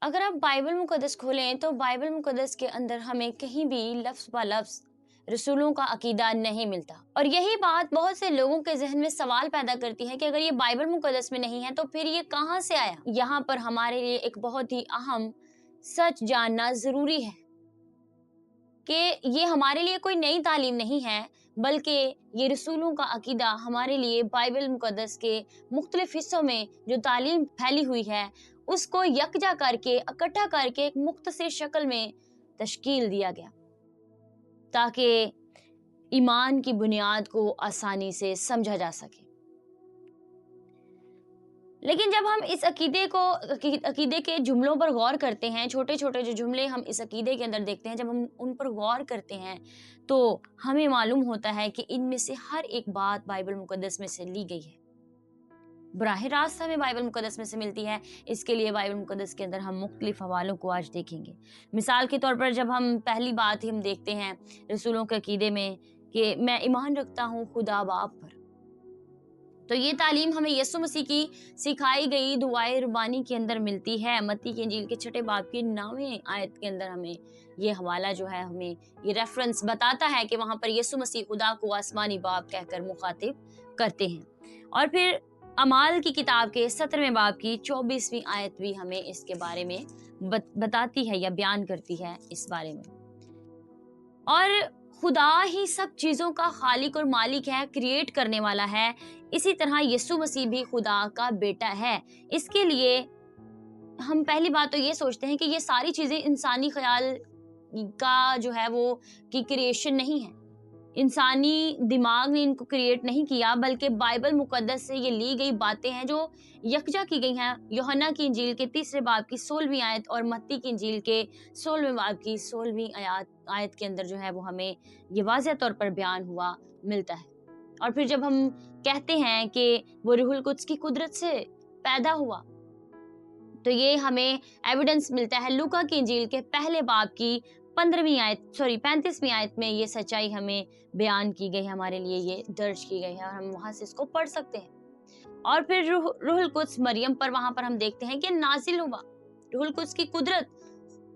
अगर आप बाइबल मुक़द्दस खोलें तो बाइबल मुक़द्दस के अंदर हमें कहीं भी लफ्ज़ ब लफ्ज़ रसूलों का अकीदा नहीं मिलता। और यही बात बहुत से लोगों के ज़हन में सवाल पैदा करती है कि अगर ये बाइबल मुक़द्दस में नहीं है तो फिर ये कहाँ से आया? यहाँ पर हमारे लिए एक बहुत ही अहम सच जानना ज़रूरी है कि ये हमारे लिए कोई नई तालीम नहीं है, बल्कि ये रसूलों का अकीदा हमारे लिए बाइबल मुक़द्दस के मुख्तलिफ हिस्सों में जो तालीम फैली हुई है, उसको यकजा करके, इकट्ठा करके एक मुख्तसर शक्ल में तश्कील दिया गया, ताकि ईमान की बुनियाद को आसानी से समझा जा सके। लेकिन जब हम इस अकीदे के जुमलों पर गौर करते हैं, छोटे-छोटे जो जुमले हम इस अकीदे के अंदर देखते हैं, जब हम उन पर गौर करते हैं, तो हमें मालूम होता है कि इनमें से हर एक बात बाइबल मुक़द्दस में से ली गई है। बराह रास्त हमें बाइबल मुक़द्दस में से मिलती है। इसके लिए बाइबल मुक़द्दस के अंदर हम मुख्तलिफ हवालों को आज देखेंगे। मिसाल के तौर पर जब हम पहली बात ही हम देखते हैं रसूलों के अकीदे में कि मैं ईमान रखता हूँ खुदा बाप पर, तो ये तालीम हमें यीशु मसीह की सिखाई गई दुआए रुबानी के अंदर मिलती है। मत्ती की इंजील के 6 बाब की 9वीं आयत के अंदर हमें ये हवाला जो है, हमें ये रेफरेंस बताता है कि वहाँ पर यीशु मसीह खुदा को आसमानी बाप कहकर मुखातिब करते हैं। और फिर अमाल की किताब के 17वें बाब की 24वीं आयत भी हमें इसके बारे में बताती है या बयान करती है इस बारे में। और खुदा ही सब चीज़ों का खालिक और मालिक है, क्रिएट करने वाला है। इसी तरह यीशु मसीह भी खुदा का बेटा है। इसके लिए हम पहली बात तो ये सोचते हैं कि ये सारी चीज़ें इंसानी ख्याल का जो है वो की क्रिएशन नहीं है, इंसानी दिमाग ने इनको क्रिएट नहीं किया, बल्कि बाइबल मुक़द्दस से ये ली गई बातें हैं जो यकजा की गई हैं। यूहन्ना की इंजील के 3 बाब की 16वीं आयत और मत्ती की इंजील के 16वें बाब की 16वीं आयत के अंदर जो है वो हमें ये वाज़ेह तौर पर बयान हुआ मिलता है। और फिर जब हम कहते हैं कि वो रूहुल कुद्स की कुदरत से पैदा हुआ, तो ये हमें एविडेंस मिलता है लूका की इंजील के पहले बाब की 35वीं आयत में ये सच्चाई हमें बयान की गई है, हमारे लिए ये दर्ज की गई है और हम वहां से इसको पढ़ सकते हैं। और फिर रूहुल कुद्स मरियम पर वहां पर हम देखते हैं कि नाजिल हुआ, रूहुल कुद्स की कुदरत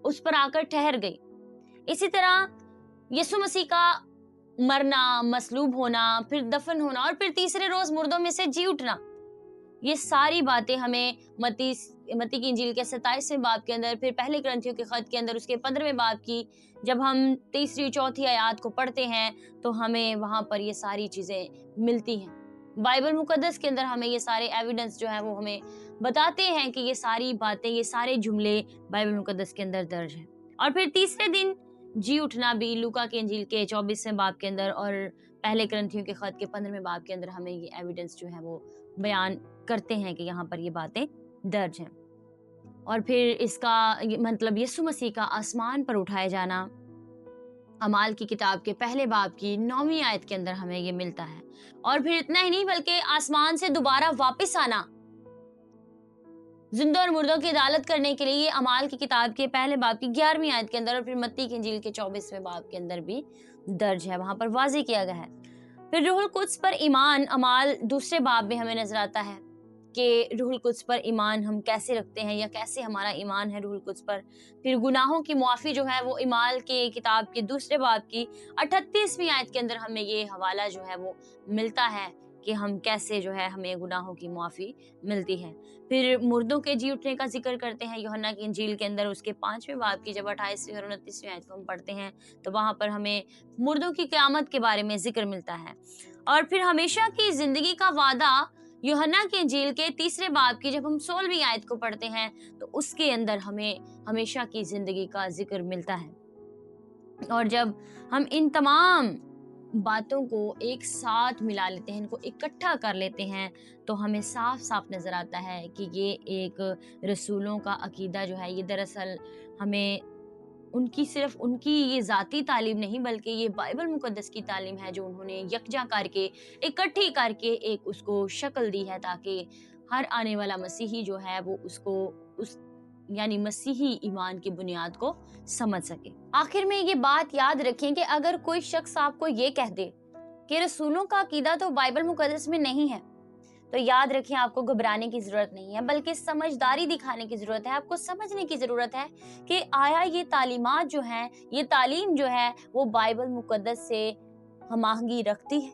उस पर आकर ठहर गई। इसी तरह यीशु मसीह का मरना, मसलूब होना, फिर दफन होना और फिर तीसरे रोज मुर्दों में से जी उठना, ये सारी बातें हमें मत्ती की इंजील के 27वें बाब के अंदर, फिर पहले ग्रंथियों के खत के अंदर उसके 15वें बाब की जब हम तीसरी चौथी आयत को पढ़ते हैं तो हमें वहां पर ये सारी चीजें मिलती हैं। बाइबल मुक़द्दस के अंदर हमें ये सारे एविडेंस जो है वो हमें बताते हैं कि ये सारी बातें, ये सारे जुमले बाइबल मुक़द्दस के अंदर दर्ज हैं। और फिर तीसरे दिन जी उठना भी लूका के इंजील के 24वें बाब के अंदर और पहले ग्रंथियों के खत के 15वें बाब के अंदर हमें ये एविडेंस जो है वो बयान करते हैं कि यहाँ पर ये बातें दर्ज हैं। और फिर इसका मतलब यीशु मसीह का आसमान पर उठाए जाना अमाल की किताब के पहले बाब की 9वीं आयत के अंदर हमें ये मिलता है। और फिर इतना ही नहीं, बल्कि आसमान से दोबारा वापस आना जिंदा और मुर्दों की अदालत करने के लिए, ये अमाल की किताब के पहले बाब की 11वीं आयत के अंदर और फिर मत्ती की इंजील के 24वें बाब के अंदर भी दर्ज है, वहां पर वाज़ेह किया गया है। फिर रूहुल कुद्स पर ईमान अमाल 2 बाब में हमें नजर आता है कि रूहुल कुद्स पर ईमान हम कैसे रखते हैं या कैसे हमारा ईमान है रूहुल कुद्स पर। फिर गुनाहों की मुआफ़ी जो है वो इमाल के किताब के 2 बाब की 38वीं आयत के अंदर हमें ये हवाला जो है वो मिलता है कि हम कैसे जो है हमें गुनाहों की मुआफ़ी मिलती है। फिर मुर्दों के जी उठने का जिक्र करते हैं यूहन्ना की इंजील के अंदर, उसके 5वें बाब की जब 28वीं और 29वीं आयत को हम पढ़ते हैं तो वहाँ पर हमें मुर्दों की क़यामत के बारे में जिक्र मिलता है। और फिर हमेशा की ज़िंदगी का वादा यूहन्ना की इंजील के 3 बाब की जब हम 16वीं आयत को पढ़ते हैं तो उसके अंदर हमें हमेशा की ज़िंदगी का जिक्र मिलता है। और जब हम इन तमाम बातों को एक साथ मिला लेते हैं, इनको इकट्ठा कर लेते हैं, तो हमें साफ साफ नज़र आता है कि ये एक रसूलों का अकीदा जो है ये दरअसल हमें सिर्फ उनकी ये ज़ाती तालीम नहीं, बल्कि ये बाइबल मुक़द्दस की तालीम है जो उन्होंने यकजा करके, इकट्ठी करके एक उसको शक्ल दी है, ताकि हर आने वाला मसीही जो है वो उसको यानी मसीही ईमान की बुनियाद को समझ सके। आखिर में ये बात याद रखें कि अगर कोई शख्स आपको ये कह दे कि रसूलों का अकीदा तो बाइबल मुक़द्दस में नहीं है, तो याद रखें, आपको घबराने की ज़रूरत नहीं है, बल्कि समझदारी दिखाने की ज़रूरत है। आपको समझने की ज़रूरत है कि आया ये तालीमात जो हैं, ये तालीम जो है, वो बाइबल मुक़द्दस से हम-आहंगी रखती है।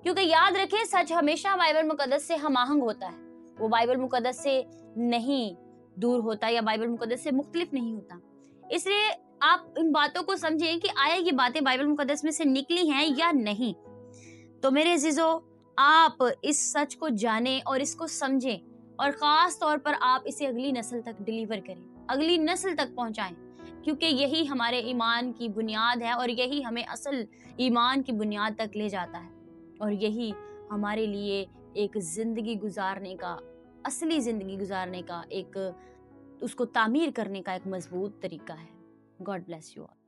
क्योंकि याद रखें, सच हमेशा बाइबल मुक़द्दस से हम-आहंग होता है। वो बाइबल मुक़द्दस से नहीं दूर होता या बाइबल मुक़द्दस से मुख्तलिफ नहीं होता। इसलिए आप इन बातों को समझें कि आया ये बातें बाइबल मुक़द्दस में से निकली हैं या नहीं। तो मेरे अज़ीज़ों, आप इस सच को जानें और इसको समझें, और ख़ास तौर पर आप इसे अगली नस्ल तक डिलीवर करें, अगली नस्ल तक पहुँचाएँ, क्योंकि यही हमारे ईमान की बुनियाद है और यही हमें असल ईमान की बुनियाद तक ले जाता है, और यही हमारे लिए एक ज़िंदगी गुज़ारने का, असली ज़िंदगी गुज़ारने का एक, उसको तामीर करने का एक मज़बूत तरीका है। God bless you all.